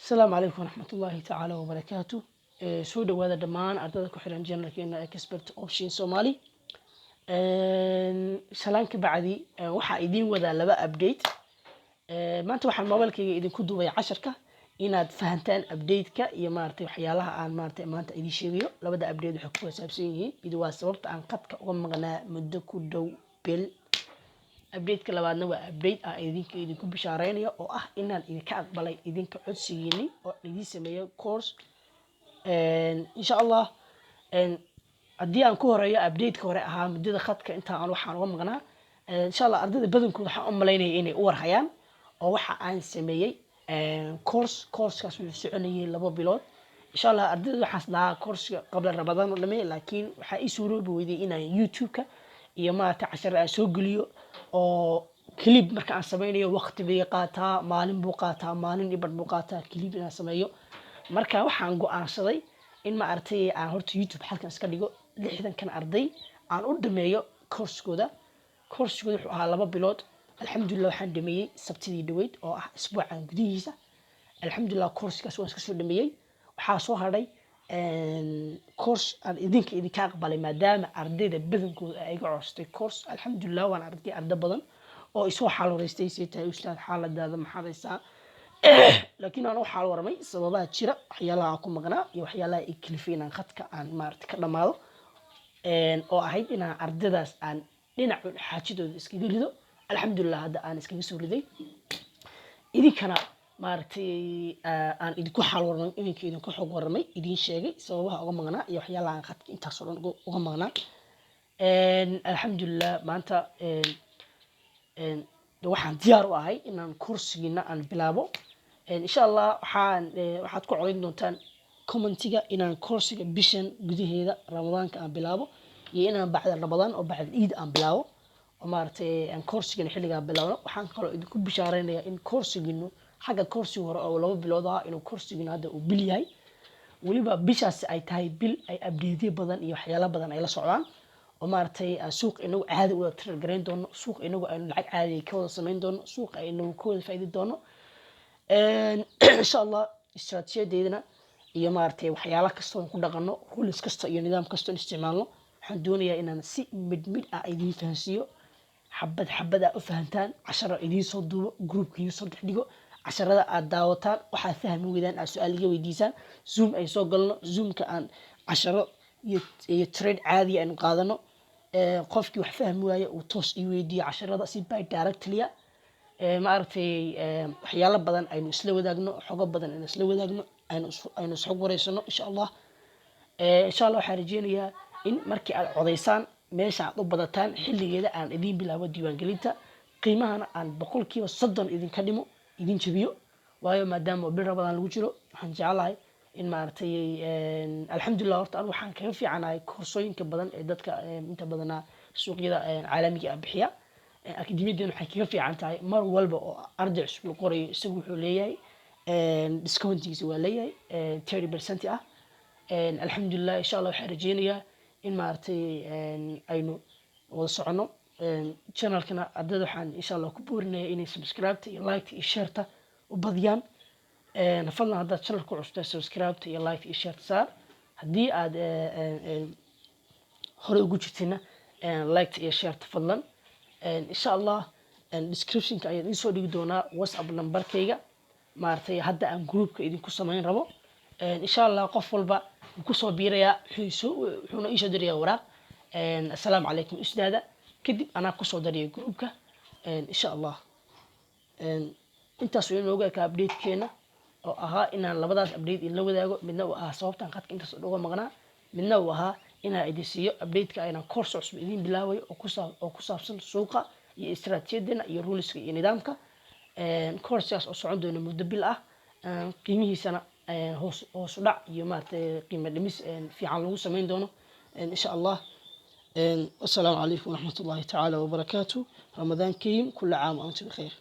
السلام عليكم ورحمة الله تعالى وبركاته. سو dhawaada dhammaan ardayda ku xiran channelkeena Expert Option Somali. Salaan ka bacdi waxaa idin wadaa laba update. Maanta waxaan mobilkayga idinku duubay casharka inaad fahantaan update-ka iyo maartay waxyaalaha aan maanta idin sheegayo. Labada update waxay ku saabsan yihiin mid waa sababta aan qadka uga maqnaa muddo ku dhow bil. update-ka labaadna waa update idinku bishaareynayo oo ah inaan idinka aqbalay idinka codsigiini oo idin sameeyo course insha Allah haddii aan ku horeeyo update-ka hore ahaa muddada khadka inta aan waxaan uga maqnaa insha Allah ardayda badankooda waxaan u maleynayay inay u warhayaan oo waxa aan sameeyay course-kaas wuxuu soconayay 2 bilood insha Allah ardayda waxaas dhahaa course-ka qabla Ramadan oo dhamay laakiin waxa ii suuroobi weyday inaan YouTube-ka iyo maanta cashar aan soo geliyo oo clip marka aan sameynayo waqti bay qaataa maalin buu qaataa maalin ibad buu qaataa clip inaan sameeyo marka waxaan go'aansaday in ma artay aan horta YouTube halkan iska dhigo 60 kan arday aan u dhameeyo course-kooda wuxuu ahaa 2 bilood alxamdulillah waxaan dhameeyay sabtidii dhaweyd oo ah isbuucan gudihiisa alxamdulillah course-kaas waan iska soo dhameeyay waxaa soo hadhay course aan idinka aqbalay maadaama ardayda badankooda ay iga codsatay course alxamdulillah waan arday badan oo isoo xal wareystay si tahay ustaad xaaladaada maxaad haysaa laakiin aan u xal warmay sababaha jira waxyaalaha ku maqnaa iyo waxyaalaha ay kalifeenan khadka aan maartay ka dhamaado oo ahayd inaan ardaydaas aan dhinaca xaajidooda iskaga rido alxamdulillah hadda aan iskaga soo riday idinkana maartay aan idinku xal warmay idinku xog warmay idin sheegay sababaha uga maqnaa iyo waxyaalaha khadka intaas oo dhan uga maqnaa alxamdulillah maanta waxaan diyaar u ahay inaan course-giina aan bilaabo insha Allah waxaad ku codeyn doontaan commentiga inaan course-ga bishan gudaheeda Ramadaanka aan bilaabo iyo inaan bacda Ramadan oo bacda Eid aan bilaabo oo maartay aan course-giina xilliga bilaawno waxaan kaloo idinku bishaareynayaa in course-giinu xagga course hore oo 2 bilood ah inuu course-giina hadda uu bil yahay waliba bishaas ay tahay bil ay update badan iyo waxyaalo badan ay la socdaan oo maartay suuq inagu caadi u wada gareyn doono suuq inagu aynu lacag caadi ka wada sameyn doono suuq aynu ku wada faa'iido doono insha Allah istiraatijiyadeedana iyo maartay waxyaalo kasta oo ku dhaqano rules kasta iyo nidaam kasta oo isticmaalno waxaan doonayaa inaan si mid ah idin fahansiyo xabad u fahantaan casharo idin soo duubo groupkiisa soo dhigo casharada aad daawataan waxa fahmi weydaan aad su'aal iga weydiisaan zoom ay soo galno zoomka aan casharo iyo trade caadi aan qaadano qofkii wax fahmi waayo uu toos ii weydiiyo casharada si by directly ma aragtay waxyaalo badan aynu isla wadaagno xogo badan aynu isla wadaagno aynu xog wareysano insha Allah waxaan rajeynayaa in markii aad codeysaan meesha aad u badataan xilligeeda aan idin bilaabo diiwaangelinta qiimahana aan 30% idinka dhimo idin jabiyo waayo maadaama bil Ramadan lagu jiro waxaan jecelahay in maartay alxamdulillah horta aan waxaan kaga fiicanahay koorsooyinka badan ee dadka inta badan suuqyada caalamiga ah bixiya akademiyadana waxay kaga fiican tahay mar walba oo arday cusub la qorayo isagu wuxuu leeyahay discountigiisa waa leeyahay 30% ah alxamdulillah insha Allah waxaan rajeynayaa in maartay aynu wada socono channelkana ardayda waxaan insha Allah ku boorinayaa inay subscribe iyo like iyo share ta u badiyaan fadlan haddaad channelka ku cusubtahay subscribe iyo like iyo share saar haddii aad hore ugu jirtina like iyo share fadlan insha Allah description-ka ayaan idin soo dhigi doonaa WhatsApp numberkayga maartay hadda aan groupka idinku sameyn rabo insha Allah qof walba ku soo biiraya wuxuuna ii soo dirayaa waraaq assalaamu calaykum ustaada kadib anaa ku soo dariyay groupka insha Allah intaas weyn nooga ka update-keena oo ahaa inaan labadaas update in la wadaago midna uu ahaa sababtan qadka intaas uga maqnaa midna uu ahaa inaan idin siiyo update-ka inaan course cusub idin bilaabayo oo ku saabsan suuqa iyo istiraatiijiyadana iyo ruleska iyo nidaamka course-kaas oo socon doona muddo bil ah qiimihiisana hoos u dhac iyo maartay qiimo dhimis fiican lagu sameyn doono insha Allah والسلام عليكم ورحمة الله تعالى وبركاته رمضان كريم كل عام وأنتم بخير